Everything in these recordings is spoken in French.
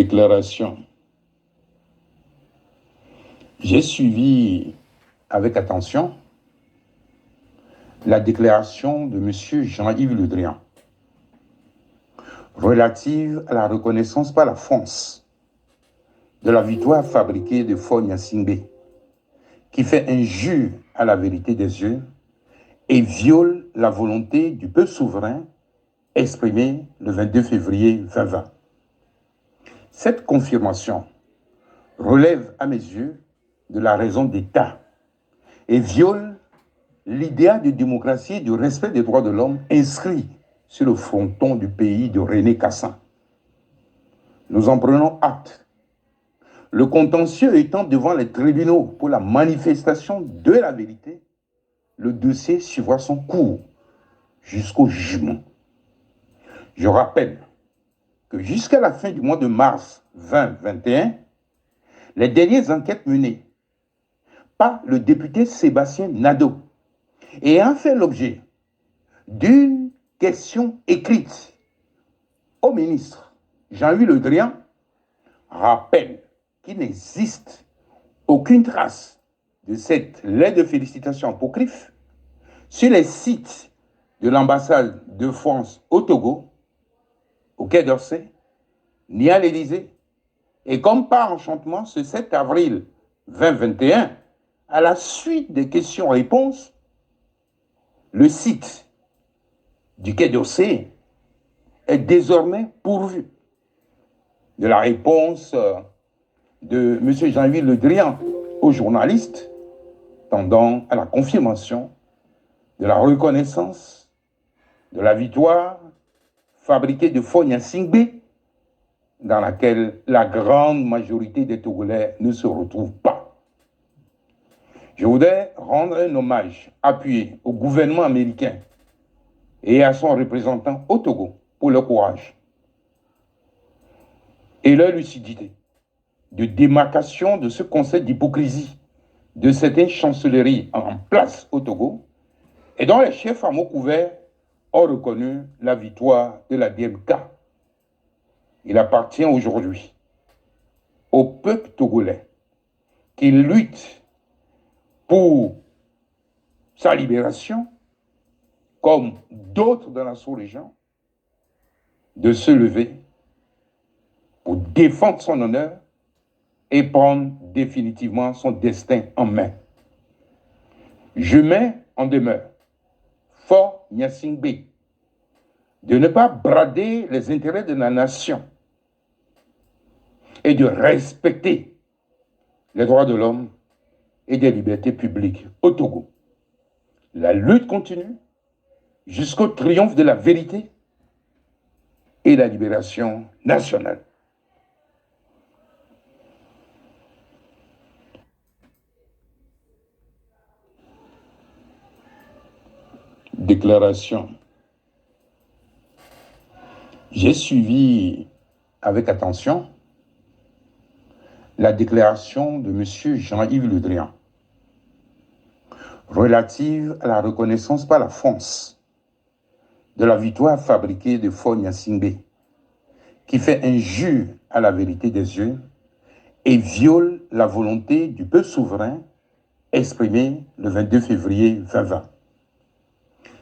Déclaration. J'ai suivi avec attention la déclaration de M. Jean-Yves Le Drian relative à la reconnaissance par la France de la victoire fabriquée de Faure Gnassingbé, qui fait injure à la vérité des yeux et viole la volonté du peuple souverain exprimée le 22 février 2020. Cette confirmation relève à mes yeux de la raison d'État et viole l'idéal de démocratie et du respect des droits de l'homme inscrit sur le fronton du pays de René Cassin. Nous en prenons acte. Le contentieux étant devant les tribunaux pour la manifestation de la vérité, le dossier suivra son cours jusqu'au jugement. Je rappelle que jusqu'à la fin du mois de mars 2021, les dernières enquêtes menées par le député Sébastien Nadeau ayant fait l'objet d'une question écrite au ministre Jean-Yves Le Drian rappellent qu'il n'existe aucune trace de cette lettre de félicitations apocryphe sur les sites de l'ambassade de France au Togo, au Quai d'Orsay, ni à l'Élysée. Et comme par enchantement, ce 7 avril 2021, à la suite des questions-réponses, le site du Quai d'Orsay est désormais pourvu de la réponse de M. Jean-Yves Le Drian aux journalistes, tendant à la confirmation de la reconnaissance de la victoire fabriquée de Faure Gnassingbé, dans laquelle la grande majorité des Togolais ne se retrouvent pas. Je voudrais rendre un hommage appuyé au gouvernement américain et à son représentant au Togo pour leur courage et leur lucidité de démarcation de ce concept d'hypocrisie de certaines chancelleries en place au Togo et dont les chefs à mots couverts ont reconnu la victoire de la DMK. Il appartient aujourd'hui au peuple togolais qui lutte pour sa libération, comme d'autres dans la sous-région, de se lever pour défendre son honneur et prendre définitivement son destin en main. Je mets en demeure Faure Gnassingbé de ne pas brader les intérêts de la nation et de respecter les droits de l'homme et des libertés publiques au Togo. La lutte continue jusqu'au triomphe de la vérité et la libération nationale. Déclaration. J'ai suivi avec attention la déclaration de M. Jean-Yves Le Drian relative à la reconnaissance par la France de la victoire fabriquée de Faure Gnassingbé, qui fait injure à la vérité des yeux et viole la volonté du peuple souverain exprimée le 22 février 2020.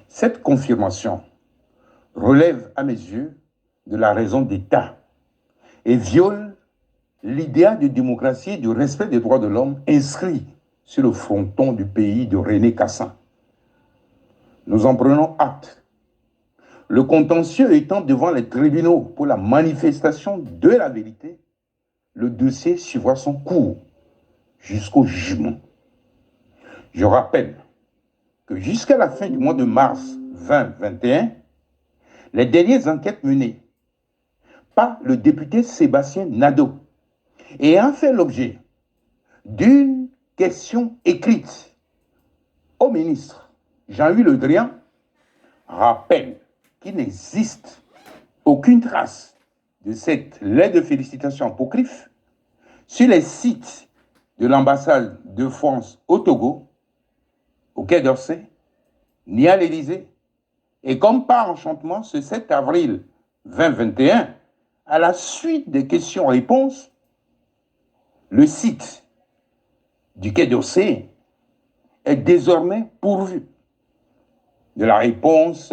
Cette confirmation relève à mes yeux de la raison d'État et viole l'idéal de démocratie et du respect des droits de l'homme inscrit sur le fronton du pays de René Cassin. Nous en prenons acte. Le contentieux étant devant les tribunaux pour la manifestation de la vérité, le dossier suivra son cours jusqu'au jugement. Je rappelle que jusqu'à la fin du mois de mars 2021, les dernières enquêtes menées par le député Sébastien Nadeau ayant fait l'objet d'une question écrite au ministre Jean-Yves Le Drian rappellent qu'il n'existe aucune trace de cette lettre de félicitations apocryphe sur les sites de l'ambassade de France au Togo, au Quai d'Orsay, ni à l'Élysée. Et comme par enchantement, ce 7 avril 2021, à la suite des questions-réponses, le site du Quai d'Orsay est désormais pourvu de la réponse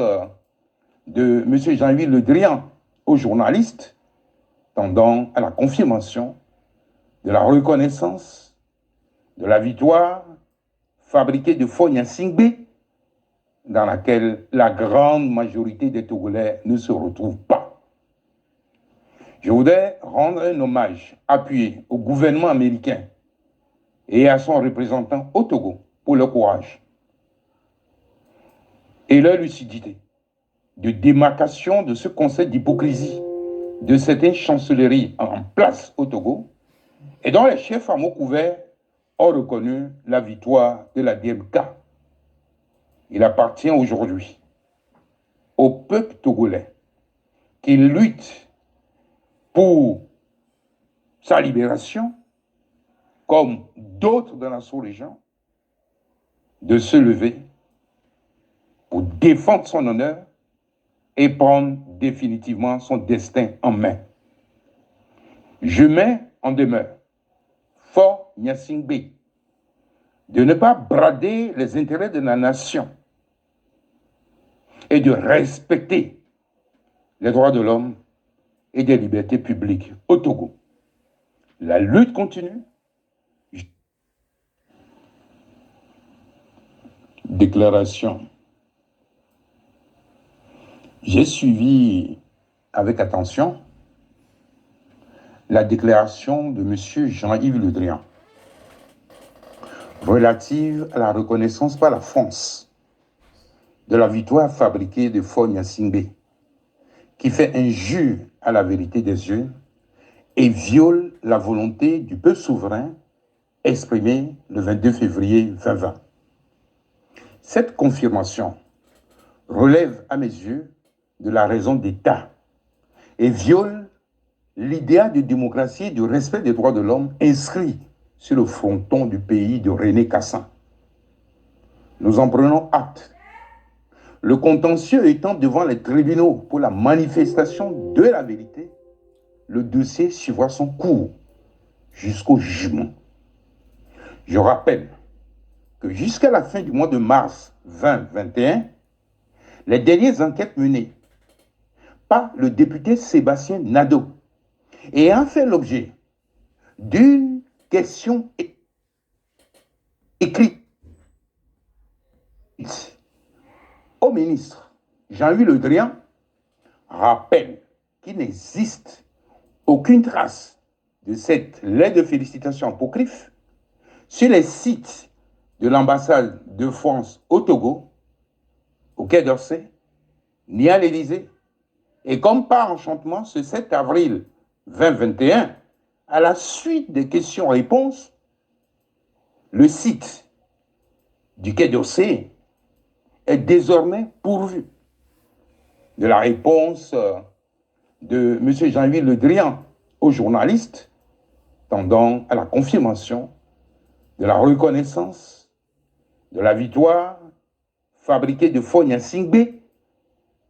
de M. Jean-Yves Le Drian aux journalistes, tendant à la confirmation de la reconnaissance de la victoire fabriquée de Fonya Singbe, dans laquelle la grande majorité des Togolais ne se retrouvent pas. Je voudrais rendre un hommage appuyé au gouvernement américain et à son représentant au Togo pour leur courage et leur lucidité de démarcation de ce concept d'hypocrisie de certaines chancelleries en place au Togo et dont les chefs à mots couverts ont reconnu la victoire de la DMK. Il appartient aujourd'hui au peuple togolais qui lutte pour sa libération, comme d'autres dans la sous-région, de se lever pour défendre son honneur et prendre définitivement son destin en main. Je mets en demeure Faure Gnassingbé de ne pas brader les intérêts de la nation et de respecter les droits de l'homme et des libertés publiques au Togo. La lutte continue. Déclaration. J'ai suivi avec attention la déclaration de M. Jean-Yves Le Drian relative à la reconnaissance par la France de la victoire fabriquée de Fonya Singbe, qui fait injure à la vérité des yeux et viole la volonté du peuple souverain exprimée le 22 février 2020. Cette confirmation relève à mes yeux de la raison d'État et viole l'idéal de démocratie et de respect des droits de l'homme inscrit sur le fronton du pays de René Cassin. Nous en prenons acte. Le contentieux étant devant les tribunaux pour la manifestation de la vérité, le dossier suivra son cours jusqu'au jugement. Je rappelle que jusqu'à la fin du mois de mars 2021, les dernières enquêtes menées par le député Sébastien Nadeau ayant fait l'objet d'une question écrite au ministre Jean-Yves Le Drian rappellent qu'il n'existe aucune trace de cette lettre de félicitations apocryphe sur les sites de l'ambassade de France au Togo, au Quai d'Orsay, ni à l'Élysée. Et comme par enchantement, ce 7 avril 2021, à la suite des questions-réponses, le site du Quai d'Orsay est désormais pourvu de la réponse de M. Jean-Yves Le Drian aux journalistes, tendant à la confirmation de la reconnaissance de la victoire fabriquée de Fonya Singbe,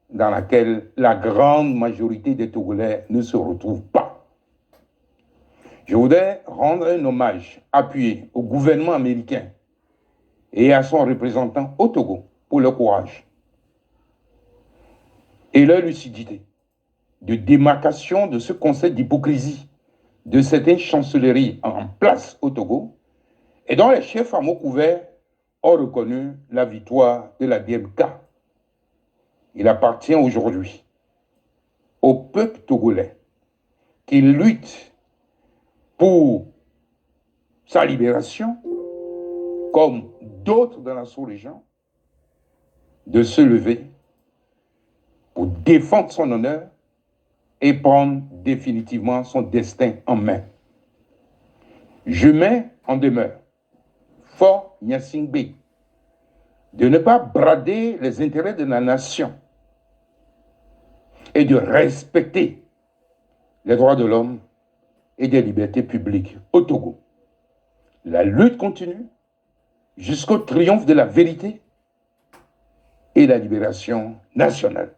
dans laquelle la grande majorité des Togolais ne se retrouvent pas. Je voudrais rendre un hommage appuyé au gouvernement américain et à son représentant au Togo pour leur courage et leur lucidité de démarcation de ce concept d'hypocrisie de certaines chancelleries en place au Togo et dont les chefs à mots couverts ont reconnu la victoire de la DMK. Il appartient aujourd'hui au peuple togolais qui lutte pour sa libération, comme d'autres dans la sous-région, de se lever pour défendre son honneur et prendre définitivement son destin en main. Je mets en demeure Faure Gnassingbé de ne pas brader les intérêts de la nation et de respecter les droits de l'homme et des libertés publiques au Togo. La lutte continue jusqu'au triomphe de la vérité et la libération nationale.